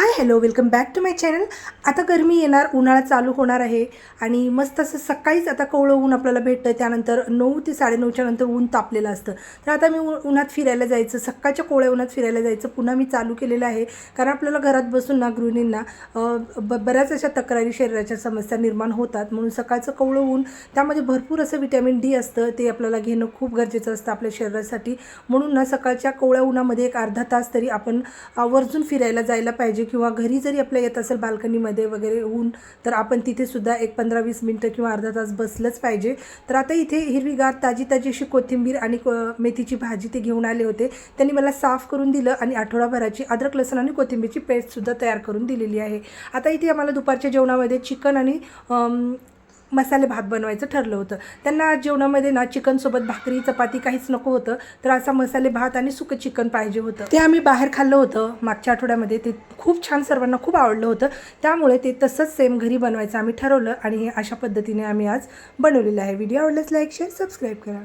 High hello welcome back to my channel. आता गरमी येणार, उन्हाळा चालू होणार आहे आणि मस्त असं सकाळीच आता कोवळं ऊन आपल्याला भेटतं। त्यानंतर 9 ते 9:30च्या नंतर ऊन तापलेलं असतं। तर आता मी उन्हात फिरायला जायचं, सकाळच्या कोवळ्या उन्हात फिरायला जायचं पुन्हा मी चालू केलेलं आहे। कारण आपल्याला घरात बसून ना गृहिणींना बऱ्याच अशा तक्रारी, शरीराच्या समस्या निर्माण होतात। म्हणून सकाळचं कोवळं ऊन, त्यामध्ये भरपूर असं व्हिटॅमिन डी असतं, ते आपल्याला घेणं खूप गरजेचं असतं आपल्या शरीरासाठी। म्हणून ना सकाळच्या कोवळ्या उन्हामध्ये एक अर्धा तास तरी आपण आवर्जून फिरायला जायला पाहिजे। किंवा घरी जरी आपल्या येत असेल बाल्कनीमध्ये वगैरे ऊन, तर आपण तिथे सुद्धा एक 15-20 मिनिटं किंवा अर्धा तास बसलंच पाहिजे। तर आता इथे हिरवीगार ताजी ताजी अशी कोथिंबीर आणि मेथीची भाजी ते घेऊन आले होते। त्यांनी मला साफ करून दिलं आणि आठवडाभराची अद्रक लसूण आणि कोथिंबीरची पेस्टसुद्धा तयार करून दिलेली आहे। आता इथे आम्हाला दुपारच्या जेवणामध्ये चिकन आणि मसाले भात बनवायचं ठरलं होतं। त्यांना आज जेवणामध्ये ना चिकनसोबत भाकरी चपाती काहीच नको होतं, तर असा मसाले भात आणि सुकं चिकन पाहिजे होतं। ते आम्ही बाहेर खाल्लं होतं मागच्या आठवड्यामध्ये, ते खूप छान सर्वांना खूप आवडलं होतं। त्यामुळे ते तसंच सेम घरी बनवायचं आम्ही ठरवलं आणि हे अशा पद्धतीने आम्ही आज बनवलेलं आहे। व्हिडिओ आवडल्यास लाईक शेअर सबस्क्राईब करा।